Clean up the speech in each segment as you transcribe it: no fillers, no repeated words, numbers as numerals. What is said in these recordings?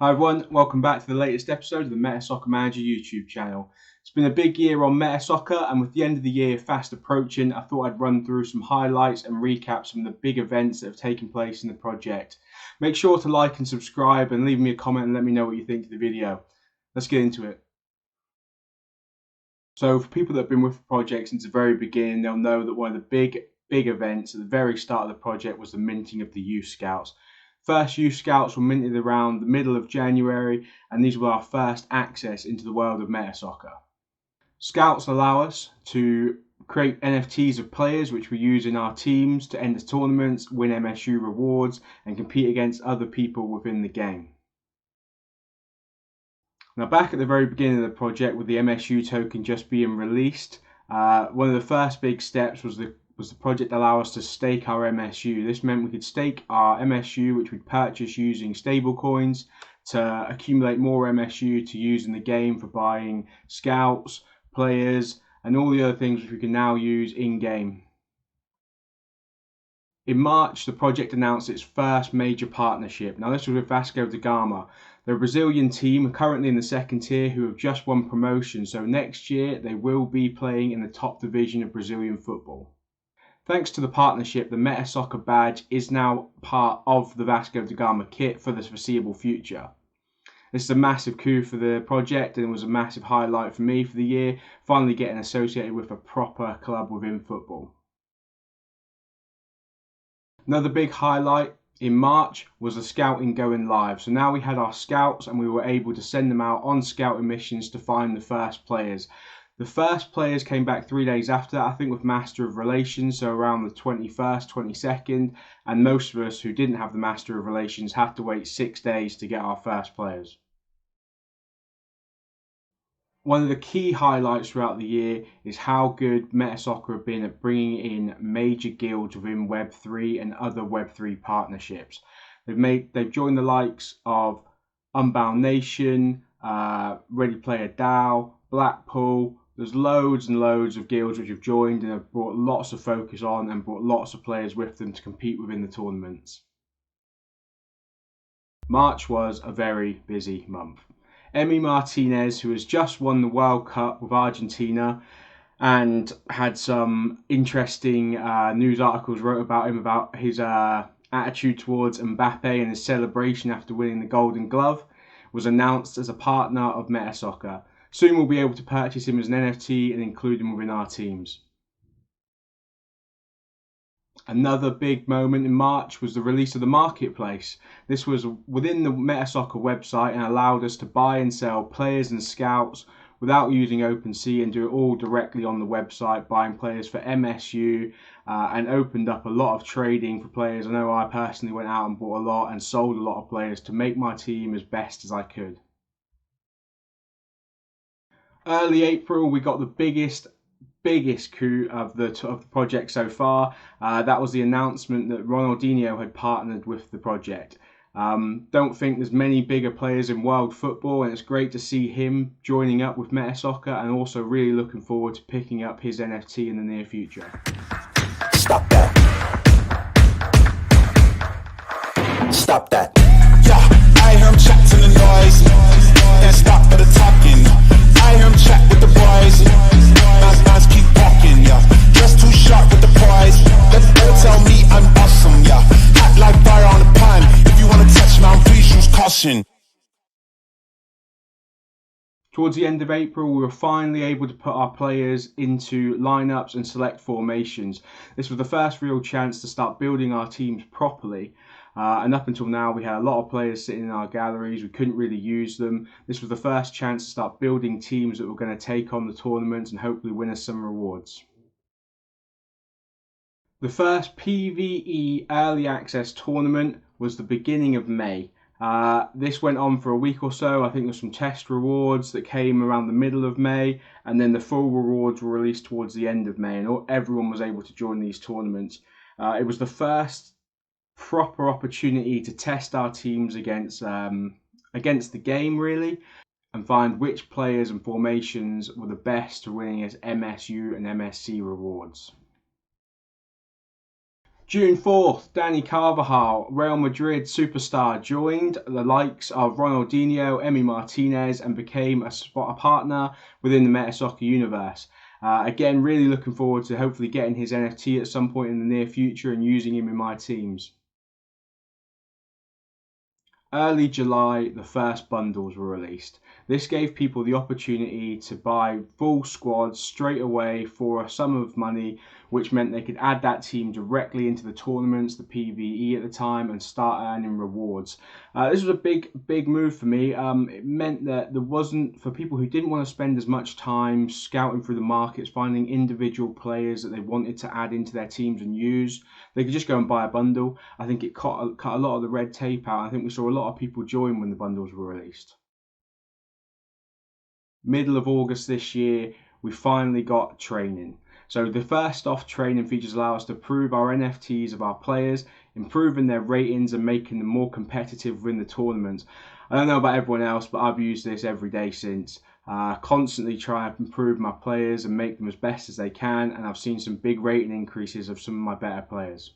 Hi everyone, welcome back to the latest episode of the MetaSoccer Manager YouTube channel. It's been a big year on MetaSoccer, and with the end of the year fast approaching, I thought I'd run through some highlights and recap some of the big events that have taken place in the project. Make sure to like and subscribe and leave me a comment and let me know what you think of the video. Let's get into it. So for people that have been with the project since the very beginning, they'll know that one of the big events at the very start of the project was the minting of the youth scouts. First youth scouts were minted around the middle of January, and these were our first access into the world of MetaSoccer. Scouts allow us to create NFTs of players which we use in our teams to enter tournaments, win MSU rewards, and compete against other people within the game. Now, back at the very beginning of the project, with the MSU token just being released, one of the first big steps was the project allow us to stake our MSU. This meant we could stake our MSU, which we'd purchase using stable coins, to accumulate more MSU to use in the game for buying scouts, players, and all the other things which we can now use in game. In March, the project announced its first major partnership. Now, this was with VASCO da Gama. They're a Brazilian team currently in the second tier who have just won promotion, so next year they will be playing in the top division of Brazilian football. Thanks to the partnership, the MetaSoccer badge is now part of the VASCO da Gama kit for the foreseeable future. This is a massive coup for the project, and it was a massive highlight for me for the year, finally getting associated with a proper club within football. Another big highlight in March was the scouting going live. So now we had our scouts and we were able to send them out on scouting missions to find the first players. The first players came back 3 days after, I think, with Master of Relations, so around the 21st, 22nd, and most of us who didn't have the Master of Relations had to wait 6 days to get our first players. One of the key highlights throughout the year is how good MetaSoccer have been at bringing in major guilds within Web3 and other Web3 partnerships. They've joined the likes of Unbound Nation, Ready Player DAO, Blackpool. There's loads and loads of guilds which have joined and have brought lots of focus on and brought lots of players with them to compete within the tournaments. March was a very busy month. Emi Martinez, who has just won the World Cup with Argentina and had some interesting news articles wrote about him, about his attitude towards Mbappe and his celebration after winning the Golden Glove, was announced as a partner of MetaSoccer. Soon we'll be able to purchase him as an NFT and include him within our teams. Another big moment in March was the release of the marketplace. This was within the MetaSoccer website and allowed us to buy and sell players and scouts without using OpenSea, and do it all directly on the website, buying players for MSU, and opened up a lot of trading for players. I know I personally went out and bought a lot and sold a lot of players to make my team as best as I could. Early April, we got the biggest coup of the project so far. That was the announcement that Ronaldinho had partnered with the project. Don't think there's many bigger players in world football, and it's great to see him joining up with MetaSoccer, and also really looking forward to picking up his NFT in the near future. Stop that. Stop that. Yeah, I hear him chat to the noise. Can't stop for the talking. I hear him chat with the boys. Man's keep walking, yeah. Just too sharp with the prize. Let them tell me I'm awesome, yeah. Hot like fire on the pan. If you wanna touch me, please use caution. Towards the end of April, we were finally able to put our players into lineups and select formations. This was the first real chance to start building our teams properly. And up until now, we had a lot of players sitting in our galleries. We couldn't really use them. This was the first chance to start building teams that were going to take on the tournaments and hopefully win us some rewards. The first PvE early access tournament was the beginning of May. This went on for a week or so. I think there's some test rewards that came around the middle of May, and then the full rewards were released towards the end of May, and everyone was able to join these tournaments. It was the first proper opportunity to test our teams against the game, really, and find which players and formations were the best for winning as MSU and MSC rewards. June 4th, Dani Carvajal, Real Madrid superstar, joined the likes of Ronaldinho, Emi Martinez, and became a partner within the MetaSoccer Universe. Again, really looking forward to hopefully getting his NFT at some point in the near future and using him in my teams. Early July, the first bundles were released. This gave people the opportunity to buy full squads straight away for a sum of money, which meant they could add that team directly into the tournaments, the PvE at the time, and start earning rewards. This was a big move for me. It meant that there wasn't, for people who didn't want to spend as much time scouting through the markets, finding individual players that they wanted to add into their teams and use, they could just go and buy a bundle. I think it cut a lot of the red tape out. I think we saw a lot of people join when the bundles were released. Middle of August this year, we finally got training. So the first off, training features allow us to prove our NFTs of our players, improving their ratings and making them more competitive within the tournament. I don't know about everyone else, but I've used this every day since. Constantly try to improve my players and make them as best as they can, and I've seen some big rating increases of some of my better players.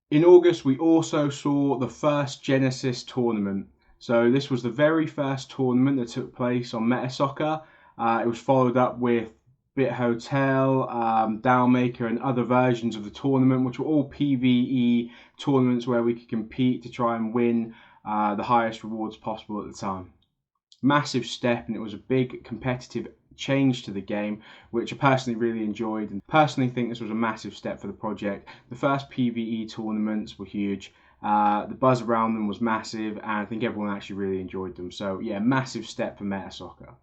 In August, we also saw the first Genesis tournament. So this was the very first tournament that took place on MetaSoccer. It was followed up with Bit Hotel, Downmaker, and other versions of the tournament, which were all PvE tournaments where we could compete to try and win the highest rewards possible at the time. Massive step, and it was a big competitive change to the game, which I personally really enjoyed, and personally think this was a massive step for the project. The first PvE tournaments were huge. The buzz around them was massive, and I think everyone actually really enjoyed them. So yeah, massive step for MetaSoccer.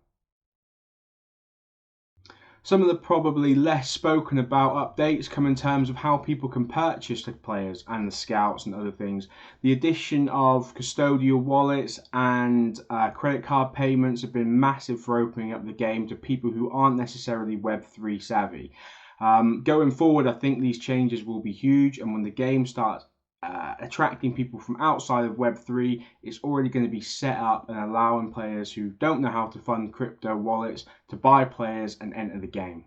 Some of the probably less spoken about updates come in terms of how people can purchase the players and the scouts and other things. The addition of custodial wallets and credit card payments have been massive for opening up the game to people who aren't necessarily Web3 savvy. Going forward, I think these changes will be huge, and when the game starts attracting people from outside of Web3, it's already going to be set up and allowing players who don't know how to fund crypto wallets to buy players and enter the game.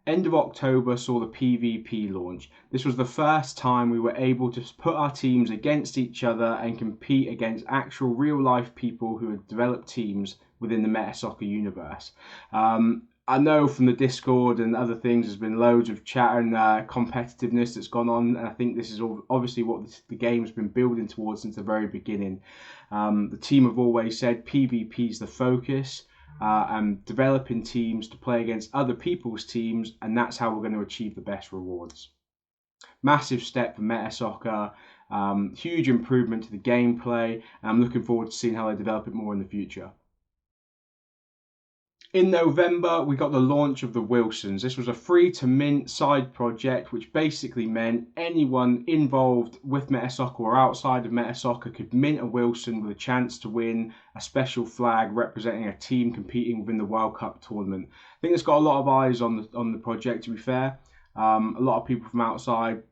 End of October saw the PvP launch. This was the first time we were able to put our teams against each other and compete against actual real life people who had developed teams within the MetaSoccer universe. I know from the Discord and other things there's been loads of chat and competitiveness that's gone on, and I think this is obviously what the game's been building towards since the very beginning. The team have always said PvP is the focus, and developing teams to play against other people's teams, and that's how we're going to achieve the best rewards. Massive step for MetaSoccer, huge improvement to the gameplay, and I'm looking forward to seeing how they develop it more in the future. In November, we got the launch of the Wilsons. This was a free to mint side project, which basically meant anyone involved with MetaSoccer or outside of MetaSoccer could mint a Wilson with a chance to win a special flag representing a team competing within the World Cup tournament. I think it's got a lot of eyes on the project, to be fair. A lot of people from outside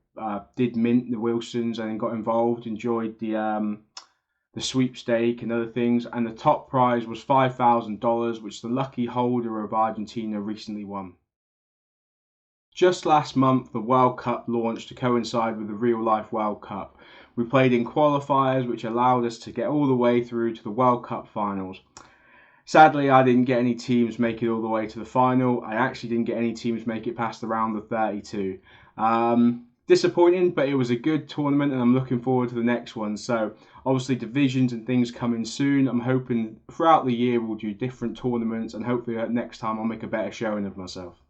did mint the Wilsons and got involved, enjoyed the sweepstake and other things, and the top prize was $5,000, which the lucky holder of Argentina recently won. Just last month, the World Cup launched to coincide with the real life World Cup. We played in qualifiers, which allowed us to get all the way through to the World Cup finals. Sadly, I didn't get any teams make it all the way to the final. I actually didn't get any teams make it past the round of 32. Disappointing, but it was a good tournament, and I'm looking forward to the next one. So obviously divisions and things coming soon. I'm hoping throughout the year we'll do different tournaments, and hopefully next time I'll make a better showing of myself.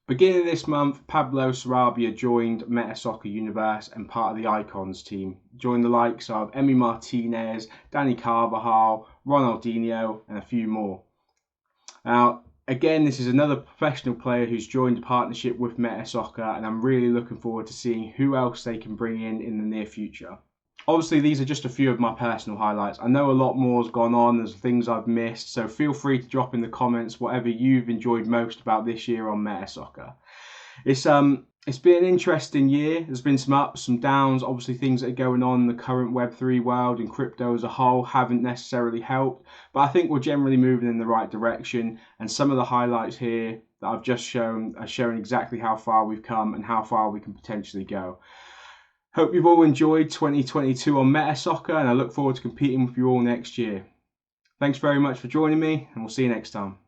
Beginning of this month, Pablo Sarabia joined MetaSoccer Universe and part of the Icons team. Joined the likes of Emi Martinez, Dani Carvajal, Ronaldinho, and a few more. Now, again, this is another professional player who's joined a partnership with MetaSoccer, and I'm really looking forward to seeing who else they can bring in the near future. Obviously, these are just a few of my personal highlights. I know a lot more has gone on, there's things I've missed, so feel free to drop in the comments whatever you've enjoyed most about this year on MetaSoccer. It's It's been an interesting year. There's been some ups, some downs. Obviously, things that are going on in the current Web3 world and crypto as a whole haven't necessarily helped. But I think we're generally moving in the right direction. And some of the highlights here that I've just shown are showing exactly how far we've come and how far we can potentially go. Hope you've all enjoyed 2022 on MetaSoccer, and I look forward to competing with you all next year. Thanks very much for joining me, and we'll see you next time.